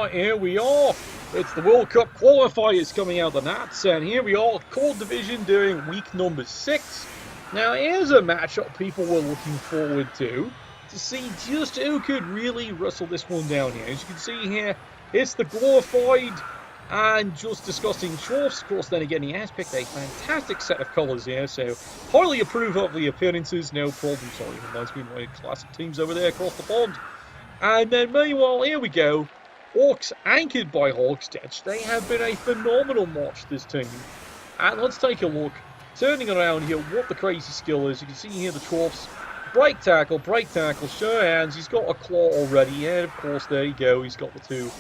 Alright, here we are. It's the World Cup qualifiers coming out of the NATTS, and here we are, Core Division doing week number 6. Now, here's a matchup people were looking forward to see just who could really wrestle this one down here. As you can see here, it's the glorified and just disgusting Chorfs. Of course, then again, he has picked a fantastic set of colours here, so highly approve of the appearances, no problem. Sorry, it reminds me of my classic teams over there across the pond. And then, meanwhile, here we go. Orcs anchored by Hawkstitch. They have been a phenomenal match, this team. And let's take a look. Turning around here, what the crazy skill is. You can see here the Chorfs. Break tackle, show hands. He's got a claw already. And of course, there you go. He's got the two.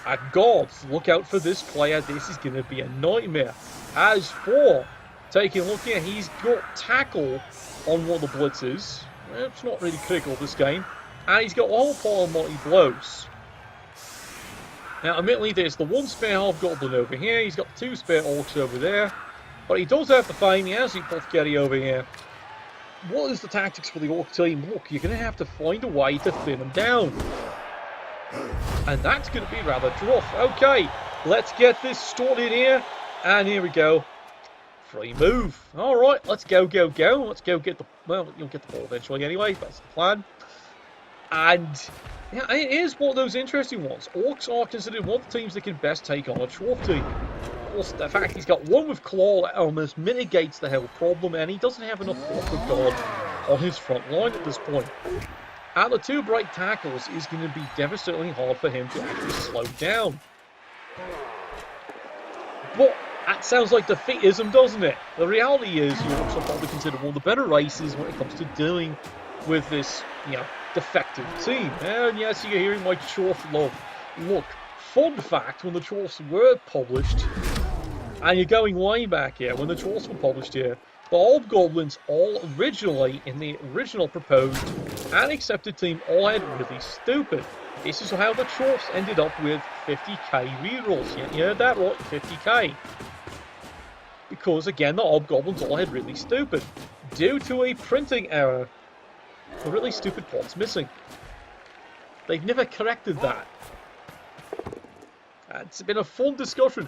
And gods, look out for this player. This is going to be a nightmare. As for taking a look here, he's got tackle on one of the blitzes. It's not really critical this game. And he's got a whole pile of mighty blows. Now, admittedly, there's the one spare half goblin over here. He's got the two spare orcs over there. But he does have the fame. He has the apothecary over here. What is the tactics for the orc team? Look, you're going to have to find a way to thin them down. And that's going to be rather rough. Okay, let's get this started here. And here we go. Free move. All right, let's go. Let's go get the... Well, you'll get the ball eventually anyway. That's the plan. And yeah, it is one of those interesting ones. Orcs are considered one of the teams that can best take on a Chorf team. Of course, the fact he's got one with Claw that almost mitigates the whole problem, and he doesn't have enough block guard on his front line at this point. And the two break tackles is going to be devastatingly hard for him to actually slow down. But that sounds like defeatism, doesn't it? The reality is, Orcs are probably considered one of the better races when it comes to dealing with this, defective team. And yes, you're hearing my Chorf love. Look, fun fact, when the Chorfs were published, and you're going way back here, when the Chorfs were published here, the Hobgoblins all originally, in the original proposed and accepted team, all had really stupid. This is how the Chorfs ended up with 50k rerolls. You heard that right, 50k. Because again, the Hobgoblins all had really stupid. Due to a printing error, the really stupid plot's missing. They've never corrected that. It's been a fun discussion.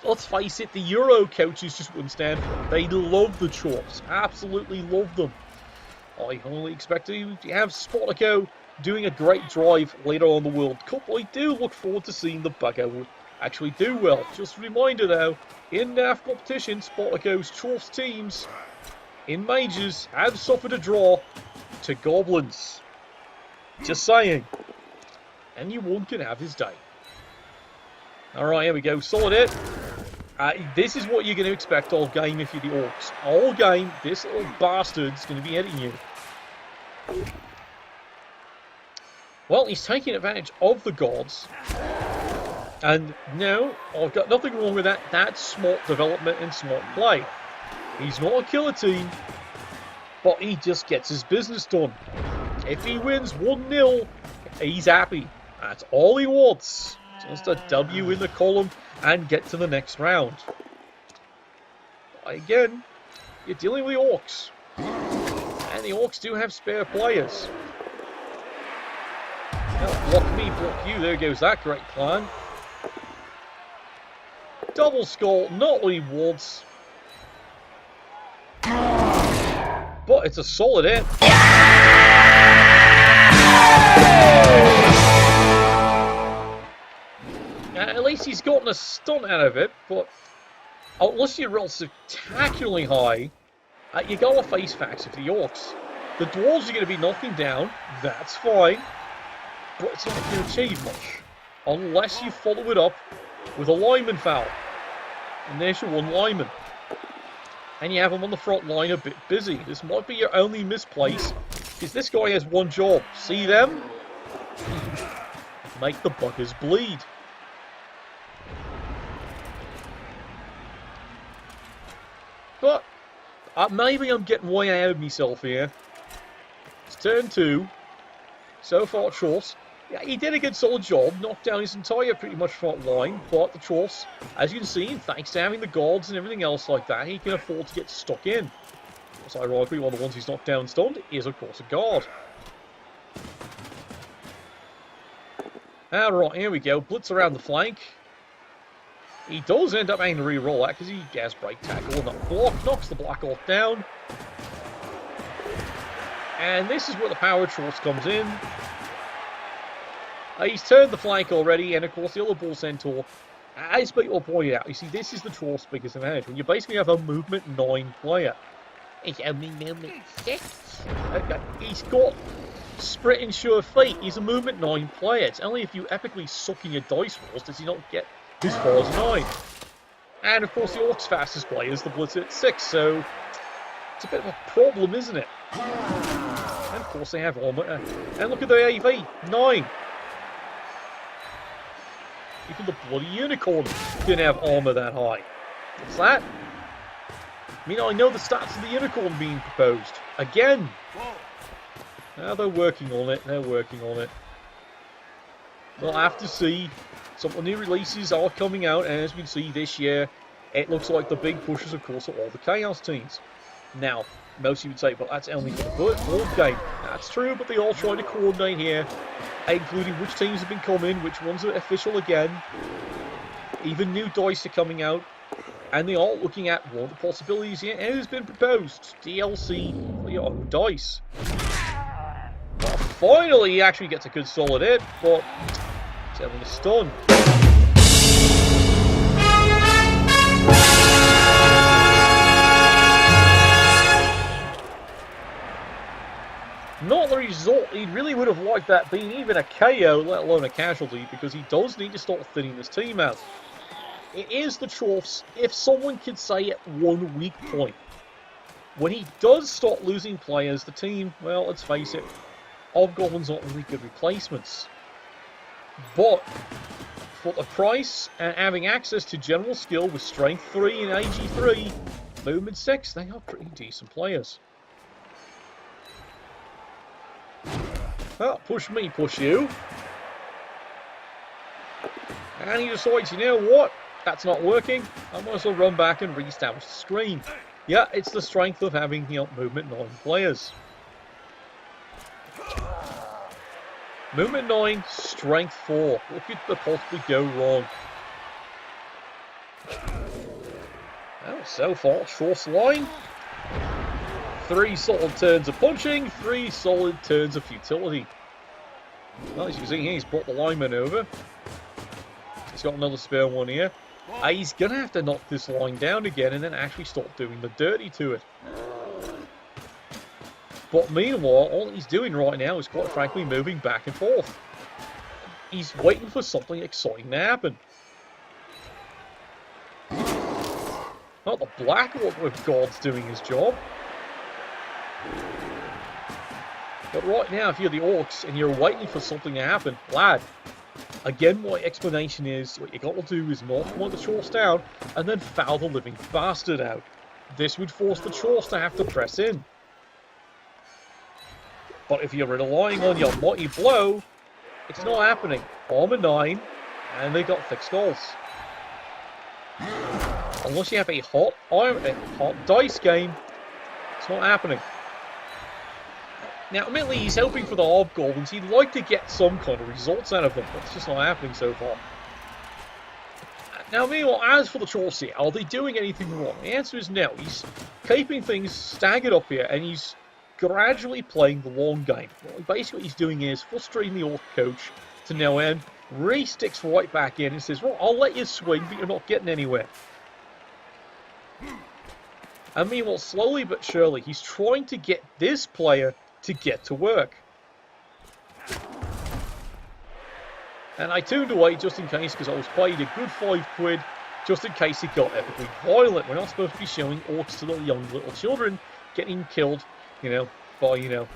Let's face it, the Euro coaches just wouldn't stand for it. They love the Chorfs. Absolutely love them. I only expect to have Spotico doing a great drive later on the World Cup. I do look forward to seeing the bugger actually do well. Just a reminder though, in NAF competition, Spotico's Chorfs teams in majors have suffered a draw to goblins. Just saying. Anyone can have his day. Alright, here we go. Solid hit. This is what you're going to expect all game if you're the Orcs. All game, this little bastard's going to be hitting you. Well, he's taking advantage of the gods. And no, I've got nothing wrong with that. That's smart development and smart play. He's not a killer team, but he just gets his business done. If he wins 1-0, he's happy. That's all he wants. Just a W in the column and get to the next round. But again, you're dealing with the Orcs. And the Orcs do have spare players. Now, block me, block you. There goes that great plan. Double skull, not rewards. But it's a solid hit. At least he's gotten a stunt out of it, but unless you roll spectacularly high, you got to face facts of the Orcs. The Dwarves are going to be knocking down, that's fine, but it's not going to achieve much, unless you follow it up with a lineman foul. And there's your one lineman. And you have him on the front line a bit busy. This might be your only misplace, because this guy has one job. See them? Make the buggers bleed. But maybe I'm getting way ahead of myself here. It's turn 2. So far, Chorfs. Yeah, he did a good solid job, knocked down his entire pretty much front line, but the Chorfs, as you can see, thanks to having the gods and everything else like that, he can afford to get stuck in. So ironically, one of the ones he's knocked down and stunned is, of course, a guard. Alright, here we go. Blitz around the flank. He does end up having to re-roll that because he gets break tackle and that block, knocks the Black Orc down. And this is where the power Chorfs comes in. He's turned the flank already, and of course the other Bull Centaur, as people pointed out, you see, this is the Chorfs' biggest advantage. When you basically have a movement 9 player. It's only movement 6. Okay. He's got sprint and sure feet. He's a movement 9 player. It's only if you epically suck in your dice rolls does he not get as far as 9. And of course the Orcs' fastest player is the Blitz at 6, so it's a bit of a problem, isn't it? And of course they have armor. And look at the AV, 9. Even the bloody unicorn didn't have armor that high. What's that? I mean, I know the stats of the unicorn being proposed. Again! Now they're working on it, they're working on it. We'll have to see. Some of the new releases are coming out, and as we can see this year, it looks like the big pushes, of course, are all the Chaos teams. Now, most of you would say, but that's only for the board game. That's true, but they all try to coordinate here, including which teams have been coming, which ones are official again. Even new dice are coming out, and they are looking at one of the possibilities here. And who's been proposed? DLC for your own dice. Well, finally, he actually gets a good solid hit, but it's only a stun. Not the result he really would have liked that being even a KO, let alone a casualty, because he does need to start thinning this team out. It is the Chorfs, if someone could say at one weak point. When he does start losing players, the team, well, let's face it, Hobgoblins aren't really good replacements. But for the price and having access to general skill with Strength 3 and AG 3, Movement 6, they are pretty decent players. Well, push me, push you. And he decides, you know what? That's not working. I might as well run back and re-establish the screen. Yeah, it's the strength of having movement 9 players. Movement 9, strength 4. What could possibly go wrong? Well, so far, Chorfs line. 3 solid turns of punching, 3 solid turns of futility. Well, as you can see here, he's brought the lineman over. He's got another spare one here. He's going to have to knock this line down again and then actually start doing the dirty to it. But meanwhile, all he's doing right now is quite frankly moving back and forth. He's waiting for something exciting to happen. Not the Black Orc with God's doing his job. But right now, if you're the Orcs and you're waiting for something to happen, lad, again, my explanation is what you got to do is knock one of the Chorfs down and then foul the living bastard out. This would force the Chorfs to have to press in. But if you're relying on your mighty blow, it's not happening. Armor 9, and they got thick skulls. Unless you have a hot dice game, it's not happening. Now, admittedly, he's hoping for the Hobgoblins. He'd like to get some kind of results out of them, but it's just not happening so far. Now, meanwhile, as for the Chorfs here, are they doing anything wrong? The answer is no. He's keeping things staggered up here, and he's gradually playing the long game. Well, basically what he's doing is frustrating the Orc coach to no end. Really sticks right back in and says, well, I'll let you swing, but you're not getting anywhere. And meanwhile, slowly but surely, he's trying to get this player to get to work. And I tuned away just in case, because I was paid a good £5 just in case it got epically violent. We're not supposed to be showing Orcs to the young little children getting killed, by,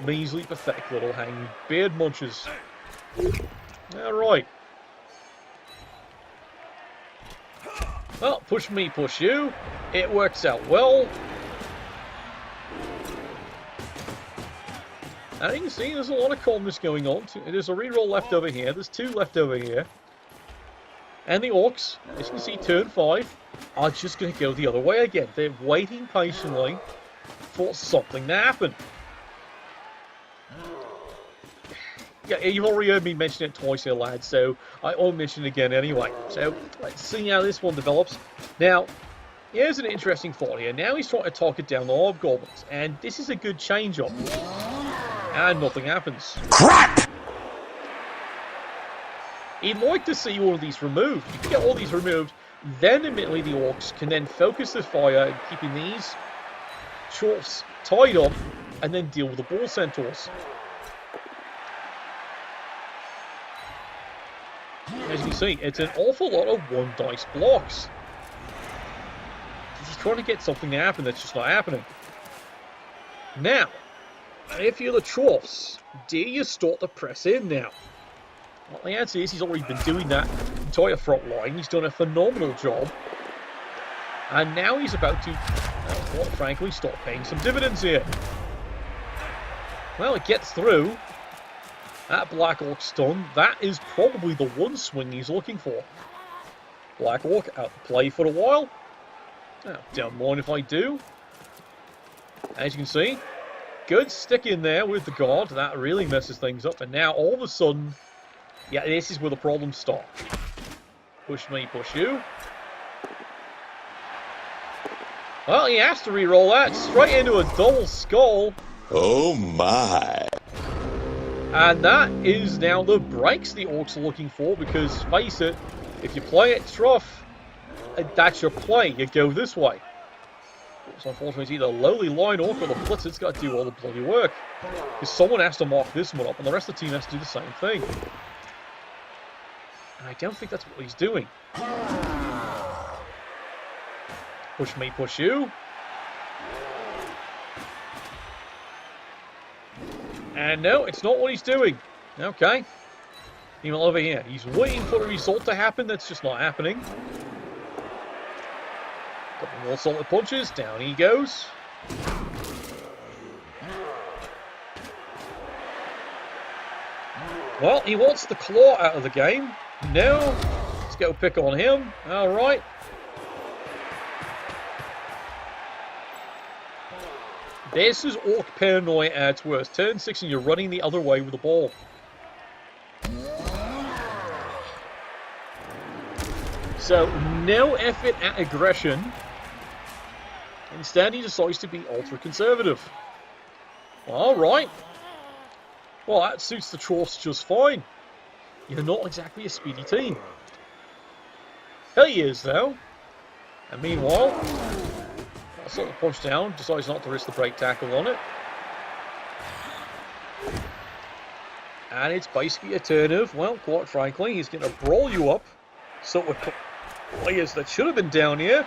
measly, pathetic little hanging beard munchers. Alright. Well, push me, push you. It works out well. And you can see there's a lot of calmness going on. There's a reroll left over here. There's 2 left over here. And the Orcs, as you can see, turn 5, are just going to go the other way again. They're waiting patiently for something to happen. Yeah, you've already heard me mention it twice here, lads, so I won't mention it again anyway. So, let's see how this one develops. Now, here's an interesting thought here. Now he's trying to target down the hobgoblins, and this is a good change-up. And nothing happens. Crap! He'd like to see all of these removed. You can get all these removed, then admittedly the Orcs can then focus the fire, keeping these Chorfs tied up, and then deal with the ball centaurs. As you can see, it's an awful lot of one dice blocks. He's trying to get something to happen that's just not happening. Now, if you're the Chorfs, do you start to press in now? Well, the answer is he's already been doing that entire front line. He's done a phenomenal job. And now he's about to, quite frankly, start paying some dividends here. Well, it gets through. That Black Orc stun, that is probably the one swing he's looking for. Black Orc out to play for a while. Oh, don't mind if I do. As you can see, good stick in there with the guard. That really messes things up. And now, all of a sudden, yeah, this is where the problems start. Push me, push you. Well, he has to re-roll that straight into a double skull. Oh my. And that is now the breaks the Orcs are looking for, because, face it, if you play it rough, that's your play. You go this way. So unfortunately, it's either lowly line Orc or the Blitzer's got to do all the bloody work. Because someone has to mark this one up, and the rest of the team has to do the same thing. And I don't think that's what he's doing. Push me, push you. And no, it's not what he's doing. Okay. Meanwhile, over here, he's waiting for the result to happen. That's just not happening. Couple more solid punches. Down he goes. Well, he wants the claw out of the game. No. Let's go pick on him. Alright. This is Orc paranoia at its worst. Turn 6 and you're running the other way with the ball. So, no effort at aggression. Instead, he decides to be ultra-conservative. Alright. Well, that suits the Chorfs just fine. You're not exactly a speedy team. He is, though. And meanwhile, I'll sort of punch down, decides not to risk the break tackle on it. And it's basically a turn of, well, quite frankly, he's going to brawl you up. Sort of players that should have been down here.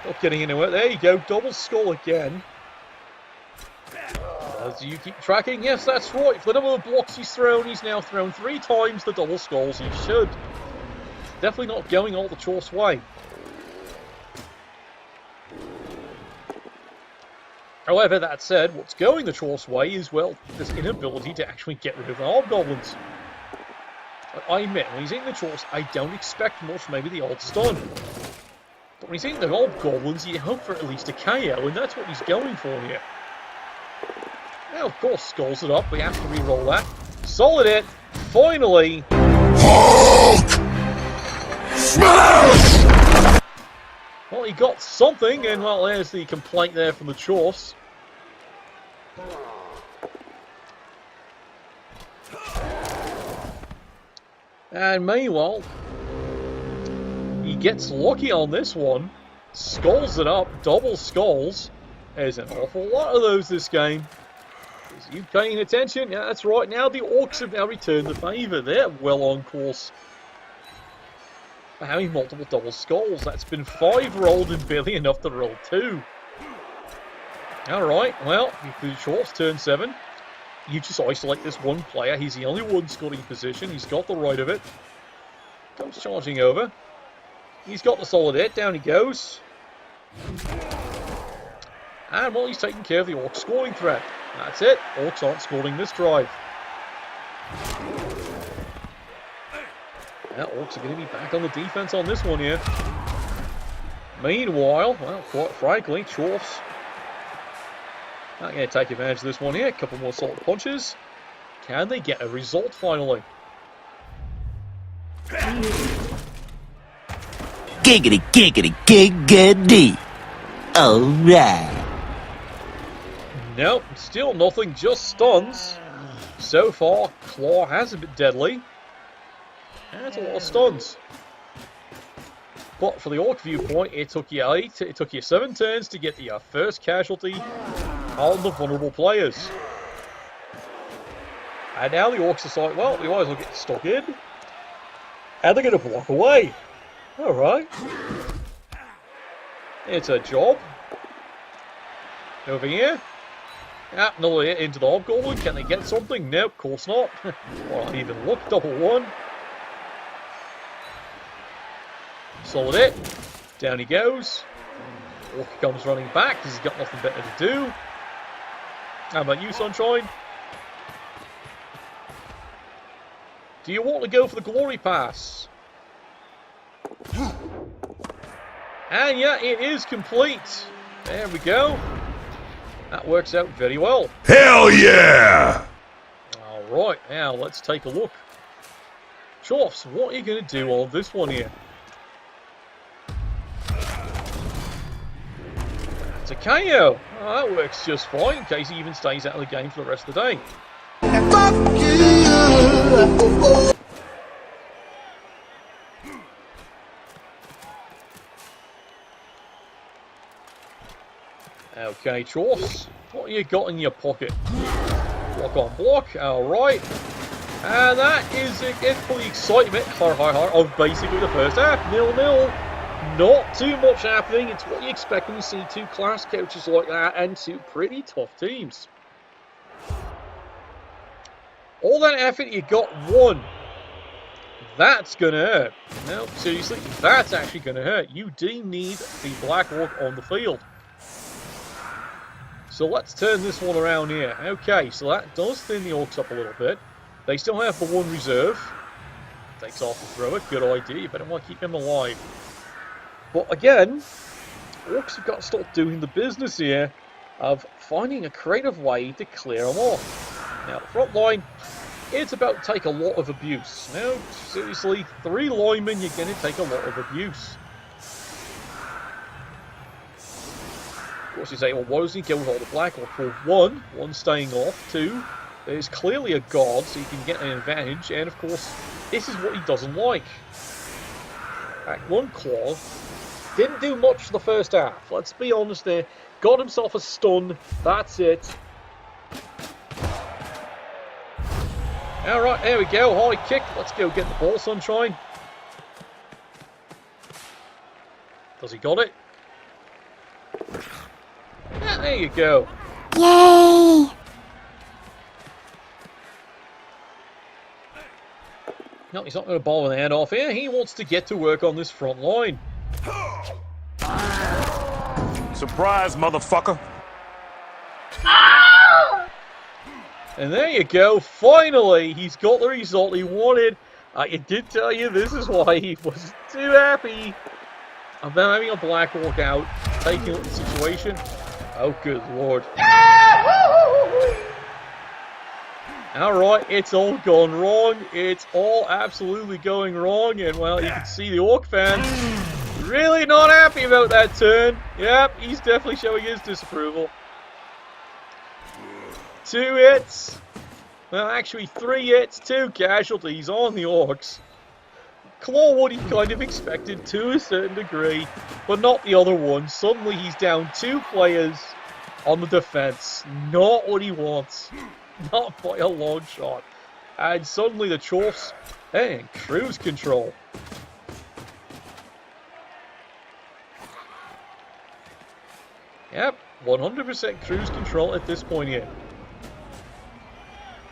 Not getting into it. There you go, double skull again. As you keep tracking, yes, that's right. For the number of blocks he's now thrown 3 times the double skulls he should. Definitely not going all the Chorfs' way. However, that said, what's going the Chorfs' way is, well, this inability to actually get rid of the hobgoblins. I admit, when he's eating the Chorfs, I don't expect much, maybe the odd stun. But when he's eating the hobgoblins, you hope for at least a KO, and that's what he's going for here. Now, of course, skulls it up. We have to re-roll that. Solid hit. Finally. Hulk! Smash! Well, he got something, and well, there's the complaint there from the Chorfs. And meanwhile, he gets lucky on this one. Skulls it up. Double skulls. There's an awful lot of those this game. Is you paying attention? Yeah, that's right. Now the Orcs have now returned the favour. They're well on course for having multiple double skulls. That's been 5 rolled and barely enough to roll 2. Alright, well, the Chorfs turn 7. You just isolate this one player. He's the only one scoring position. He's got the right of it. Comes charging over. He's got the solid hit. Down he goes. And, well, he's taking care of the Orc scoring threat. That's it. Orcs aren't scoring this drive. Now, Orcs are going to be back on the defense on this one here. Meanwhile, well, quite frankly, Chorfs not going to take advantage of this one here. A couple more solid punches. Can they get a result finally? Giggity, giggity, giggity. Alright. Nope, still nothing, just stuns. So far, Claw has been deadly. That's a lot of stuns. But for the Orc viewpoint, it took you 8, it took you 7 turns to get to your first casualty on the vulnerable players. And now the Orcs decide, well, we might as well get stuck in. And they're going to block away. Alright. It's a job. Over here. Ah, another hit into the Hobgoblin. Can they get something? Nope, of course not. Well, even look, double one. Solid hit. Down he goes. Orc comes running back because he's got nothing better to do. How about you, Sunshine? Do you want to go for the Glory Pass? And yeah, it is complete. There we go. That works out very well. Hell yeah! Alright, now let's take a look. Chorfs, what are you going to do on this one here? It's a KO. Oh, that works just fine in case he even stays out of the game for the rest of the day. Okay, Chorfs, what you got in your pocket? Block on block, alright. And that is it for the excitement of basically the first half. 0-0. Not too much happening. It's what you expect when you see two class coaches like that and two pretty tough teams. All that effort, you got one. That's going to hurt. No, seriously, that's actually going to hurt. You do need the Black Orc on the field. So let's turn this one around here. Okay, so that does thin the Orcs up a little bit. They still have the one reserve. Takes off the thrower. Good idea. You better want to keep him alive. But again, Orcs have got to start doing the business here of finding a creative way to clear them off. Now, the front line, it's about to take a lot of abuse. Now, seriously, 3 linemen, you're going to take a lot of abuse. Of course, you say, well, why doesn't he go with all the Black Orc? Well, one staying off. 2, there's clearly a guard, so you can get an advantage. And, of course, this is what he doesn't like. Act 1 Claw didn't do much for the first half. Let's be honest there. Got himself a stun. That's it. Alright, there we go. High kick. Let's go get the ball, Sunshine. Does he got it? Yeah, there you go. Yay! No, he's not going to ball an hand off here. He wants to get to work on this front line. Surprise, motherfucker. And there you go. Finally, he's got the result he wanted. I did tell you this is why he wasn't too happy about having a Black Orc out, taking up the situation. Oh, good lord. Alright, it's all gone wrong. It's all absolutely going wrong. And, well, you can see the Orc fans really not happy about that turn. Yep, he's definitely showing his disapproval. 2 hits. Well, actually 3 hits, 2 casualties on the Orcs. Claw what he kind of expected to a certain degree, but not the other one. Suddenly he's down 2 players on the defense. Not what he wants. Not by a long shot. And suddenly the Chorfs, hey, cruise control. Yep, 100% cruise control at this point here.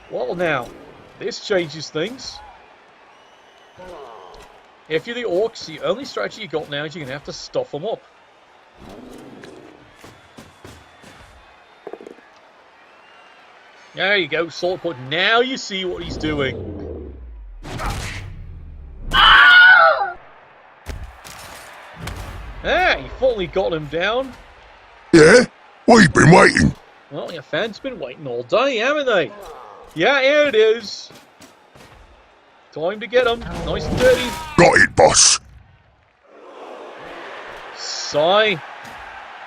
Well now, this changes things. If you're the Orcs, the only strategy you got now is you're going to have to stuff them up. There you go, sword put. Now you see what he's doing. Hey, you finally got him down. Yeah? We've been waiting. Well, your fans been waiting all day, haven't they? Yeah, here it is. Time to get him. Nice and dirty. Got it, boss. Sigh.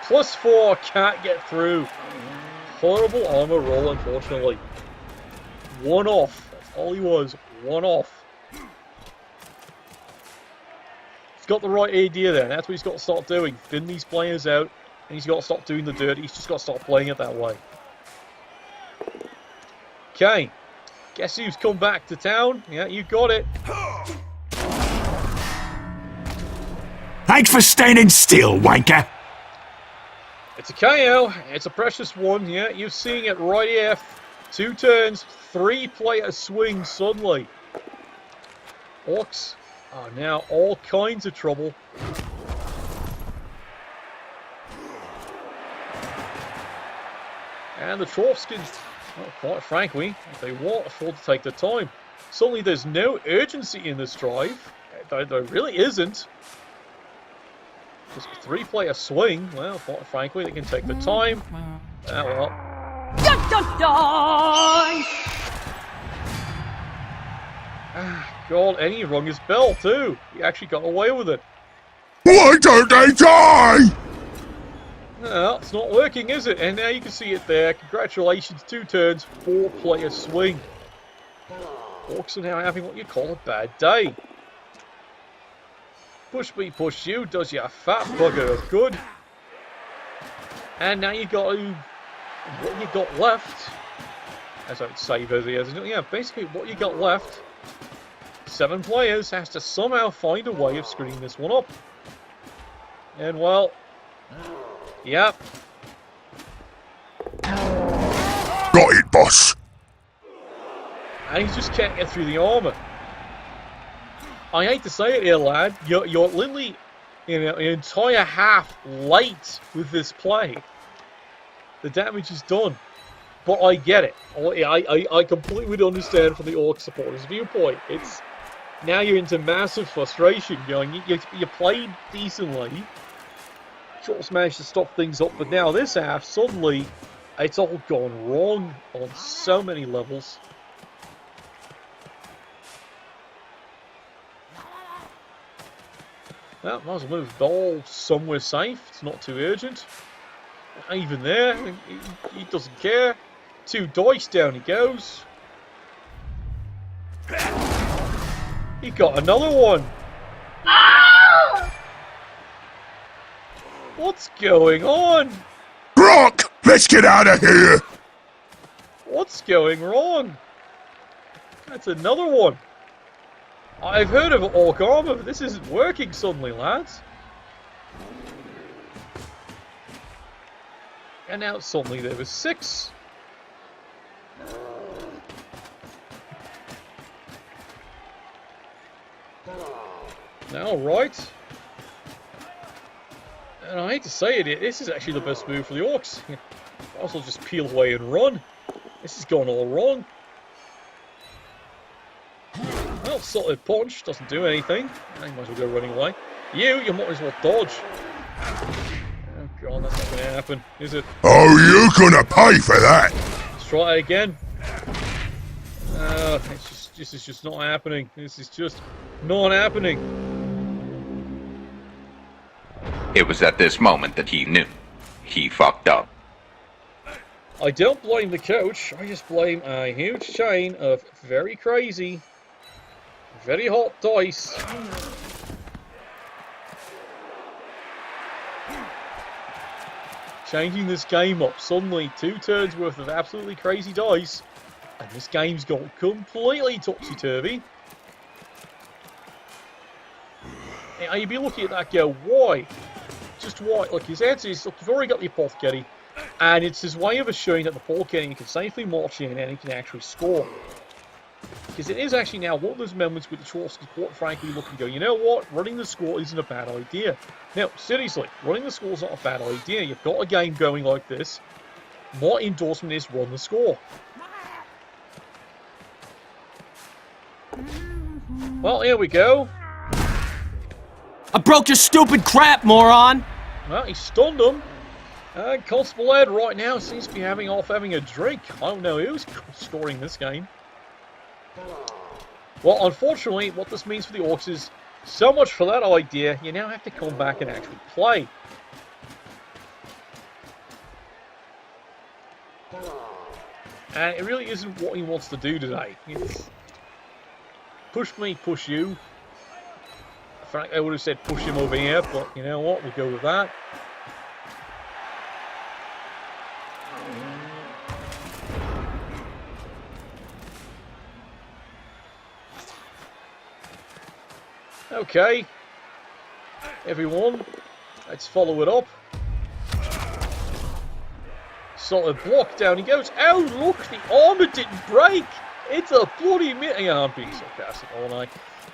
+4, can't get through. Horrible armor roll, unfortunately. One off. That's all he was. One off. He's got the right idea there. That's what he's got to start doing. Thin these players out, and he's got to stop doing the dirty. He's just got to start playing it that way. Okay. Guess who's come back to town? Yeah, you got it. Thanks for standing still, wanker. It's a KO. It's a precious one. Yeah, you're seeing it right here. 2 turns, 3-player swing suddenly. Orcs are now all kinds of trouble. And the Chorfs can, well, quite frankly, if they want, afford to take their time. Suddenly there's no urgency in this drive. There really isn't. Just a 3-player swing. Well, quite frankly, they can take the time. Ah, well. Dun, dun, dun. God, and he rung his bell too. He actually got away with it. Why don't they die? Well, it's not working, is it? And now you can see it there. Congratulations, 2 turns, 4-player swing. Orcs are now having what you call a bad day. Push me, push you, does your fat bugger of good. And now you got to, what you got left, as I'd say, yeah, basically what you got left, 7 players has to somehow find a way of screwing this one up. And well, yep. Got it, boss. And he just can't get through the armor. I hate to say it here, lad. You're literally an entire half late with this play. The damage is done. But I get it. I completely understand from the Orc supporters' viewpoint. It's now you're into massive frustration. You played decently. Chorfs managed to stop things up, but now this half, suddenly, it's all gone wrong on so many levels. Well, might as well move the ball somewhere safe. It's not too urgent. Not even there. He doesn't care. 2 dice, down he goes. He got another one. What's going on? Brock, let's get out of here. What's going wrong? That's another one. I've heard of Orc armor, but this isn't working suddenly, lads. And now suddenly there was 6. Now, right. And I hate to say it, this is actually the best move for the Orcs. Also just peel away and run. This has gone all wrong. Well, solid punch, doesn't do anything. I might as well go running away. You might as well dodge. Oh god, that's not going to happen, is it? Oh, you're gonna pay for that. Let's try it again. This is just not happening. This is just not happening. It was at this moment that he knew. He fucked up. I don't blame the coach. I just blame a huge chain of very crazy, very hot dice. Changing this game up. Suddenly, 2 turns worth of absolutely crazy dice, and this game's gone completely topsy-turvy. Now, you'd be looking at that go, why? Just why? Look, his answer is, look, you've already got the apothecary, and it's his way of assuring that the apothecary can safely march in and he can actually score. Because it is actually now one of those moments with the Chorfs, quite frankly, look and go, you know what? Running the score isn't a bad idea. Now, seriously, running the score is not a bad idea. You've got a game going like this. My endorsement is run the score. Well, here we go. I broke your stupid crap, moron! Well, he stunned him. And Constable Ed right now seems to be having a drink. I don't know who's scoring this game. Well, unfortunately, what this means for the Orcs is so much for that idea, you now have to come back and actually play. And it really isn't what he wants to do today. It's push me, push you. In fact, I would have said push him over here, but you know what? We'll go with that. Okay, everyone, let's follow it up. Solid block, down he goes. Oh, look, the armor didn't break. It's a bloody minute. Yeah, I'm being sarcastic all night.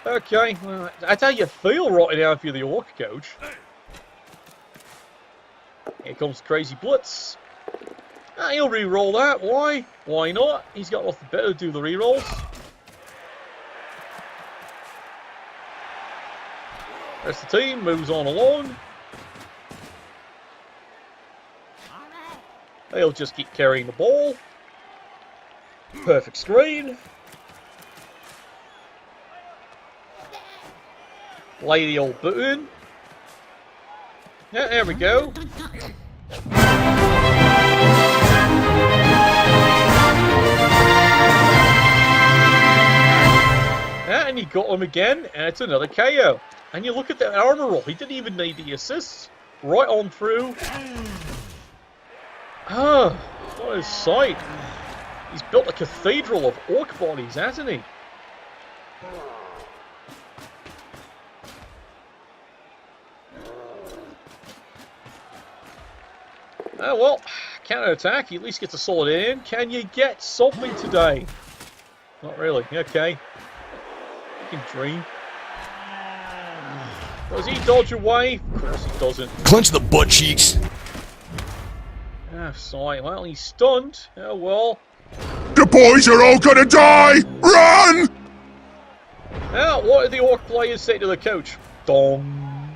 Okay, well, that's how you feel right now if you're the Orc coach. Here comes Crazy Blitz. Ah, he'll re-roll that. Why? Why not? He's got nothing better to do the re-rolls. Rest of the team moves on along. They'll just keep carrying the ball. Perfect screen. Lay the old boot in. Yeah, there we go. Yeah, and he got him again, and it's another KO. And you look at that armor roll, he didn't even need the assists. Right on through. Ah, what a sight. He's built a cathedral of orc bodies, hasn't he? Oh well, counter-attack, he at least gets a solid in. Can you get something today? Not really, okay. You can dream. Does he dodge away? Of course he doesn't. Clench the butt cheeks. Ah, sorry. Well, he's stunned. Oh well. The boys are all gonna die! Run! Now, what did the Orc players say to the coach? Dong.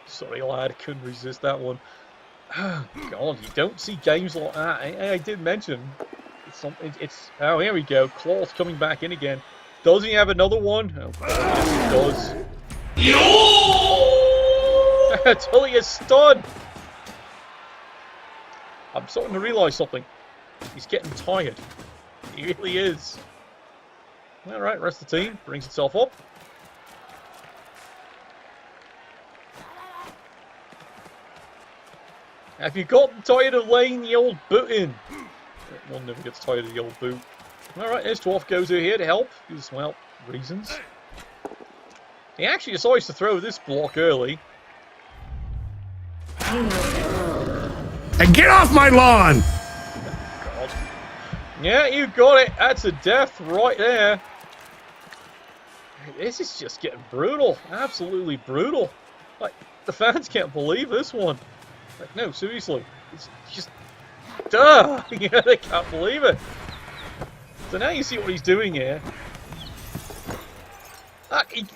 Sorry, lad. Couldn't resist that one. Oh, God, you don't see games like that. I did mention. It's something. It's. Oh, here we go. Claw's coming back in again. Does he have another one? Oh, yes, he does. Until he is stunned. I'm starting to realise something. He's getting tired. He really is. Alright, rest of the team brings itself up. Have you gotten tired of laying the old boot in? One never gets tired of the old boot. Alright, there's Dwarf goes over here to help. Because, well, reasons. He actually decides to throw this block early. And get off my lawn! God. Yeah, you got it. That's a death right there. This is just getting brutal. Absolutely brutal. Like, the fans can't believe this one. Like, no, seriously. It's just... Duh! Yeah, they can't believe it. So now you see what he's doing here.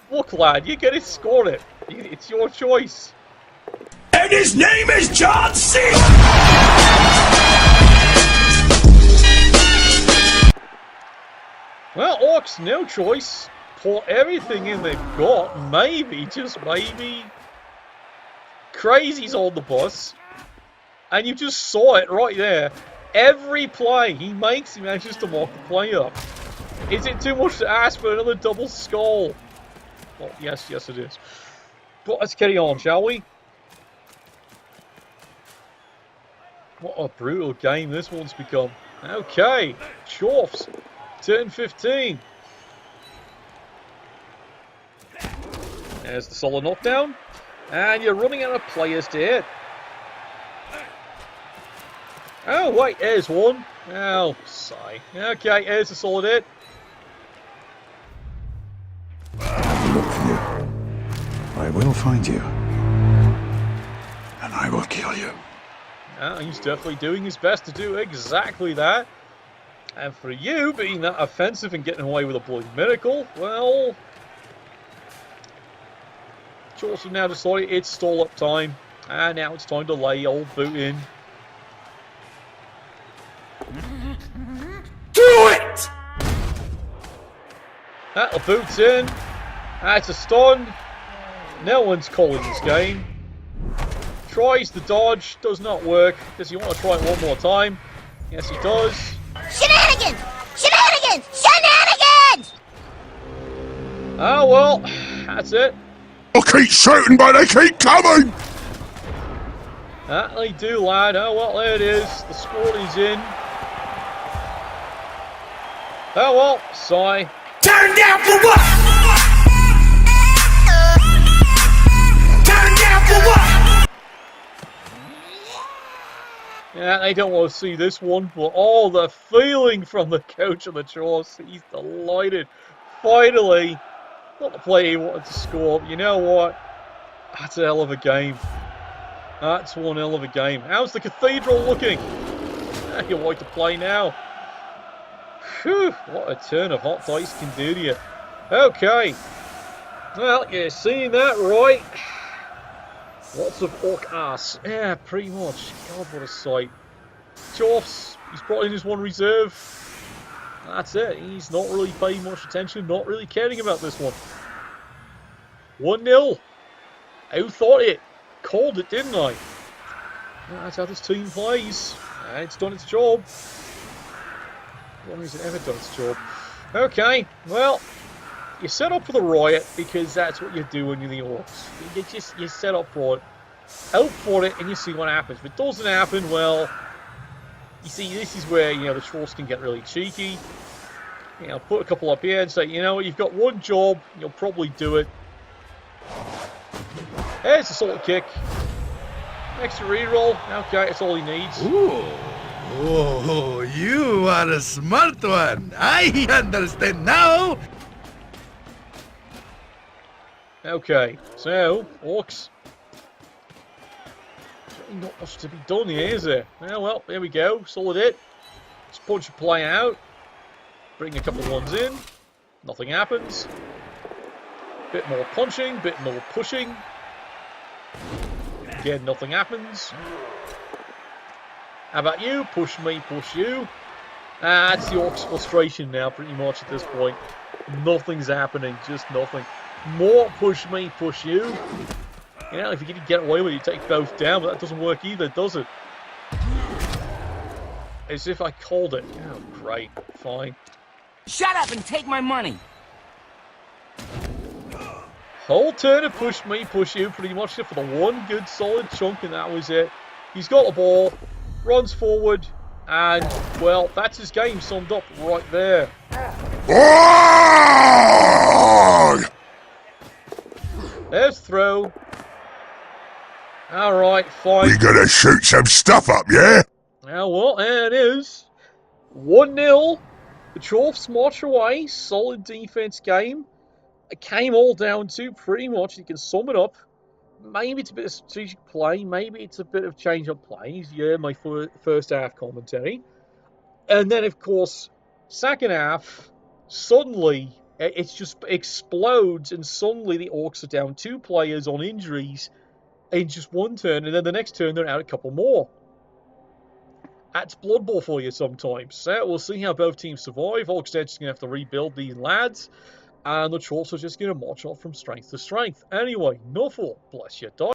Look, lad, you get to score it. It's your choice. And his name is John C. Well, Orcs, no choice. Pour everything in they've got. Maybe, just maybe, Crazy's on the bus. And you just saw it right there. Every play he makes, he manages to mock the play up. Is it too much to ask for another double skull? Well, yes it is. But let's carry on, shall we? What a brutal game this one's become. Okay, Chorfs, turn 15. There's the solid knockdown. And you're running out of players to hit. Oh, wait, there's one. Oh, sigh. Okay, here's a solid hit. Look for you. I will find you. And I will kill you. He's definitely doing his best to do exactly that. And for you, being that offensive and getting away with a bloody miracle, well... Chorfs have now decided it's stall-up time. And now it's time to lay old boot in. Do it! The boot's in. That's a stun. No one's calling this game. Tries the dodge. Does not work. Does he want to try it one more time? Yes, he does. Shenanigans! Shenanigans! Shenanigans! Oh, well. That's it. I keep shooting, but they keep coming! They do, lad. Oh, well, there it is. The squad is in. Oh, well. Sigh. Turn down for what? Turn down for what? Yeah, they don't want to see this one, but oh, the feeling from the coach of the Chorfs. He's delighted. Finally, not the player he wanted to score, but you know what? That's a hell of a game. That's one hell of a game. How's the Cathedral looking? You're right to play now. Whew, what a turn of hot dice can do to you. Okay. Well, you're seeing that right. Lots of orc ass. Yeah, pretty much. God, what a sight. Chorfs, he's brought in his one reserve. That's it. He's not really paying much attention, not really caring about this one. 1-0. Who thought it? Called it, didn't I? That's how this team plays. It's done its job. When has it ever done its job? Okay, well, you set up for the riot because that's what you do when you're the Orcs. You set up for it, hope for it, and you see what happens. If it doesn't happen, well, you see, this is where, you know, the Chorfs can get really cheeky. You know, put a couple up here and say, you know what, you've got one job, you'll probably do it. There's a solid kick. Extra reroll. Okay, that's all he needs. Ooh. Oh, you are a smart one. I understand now. Okay, so, Orcs. Certainly not much to be done here, is there? Oh, well, there we go. Solid hit. Let's punch a play out. Bring a couple of ones in. Nothing happens. Bit more punching, bit more pushing. Again, nothing happens. How about you? Push me, push you. That's the Orcs' frustration now, pretty much at this point. Nothing's happening, just nothing. More push me, push you. You know, if you can get away with it, you take both down, but that doesn't work either, does it? As if I called it. Oh, great. Fine. Shut up and take my money. Whole turn of push me, push you, pretty much for the one good solid chunk, and that was it. He's got the ball, runs forward, and, well, that's his game summed up right there. Oi! There's throw. Alright, fine. We gonna shoot some stuff up, yeah? Now, well, there it is. 1-0. The Chorfs march away. Solid defense game. It came all down to pretty much, you can sum it up. Maybe it's a bit of strategic play. Maybe it's a bit of change of plays. Yeah, my first half commentary. And then, of course, second half, suddenly, it just explodes. And suddenly the Orcs are down 2 players on injuries in just one turn. And then the next turn, they're out a couple more. That's Blood Bowl for you sometimes. So we'll see how both teams survive. Orcs are just going to have to rebuild these lads. And the Chorfs are just going to march off from strength to strength. Anyway, enough all. Bless you, die.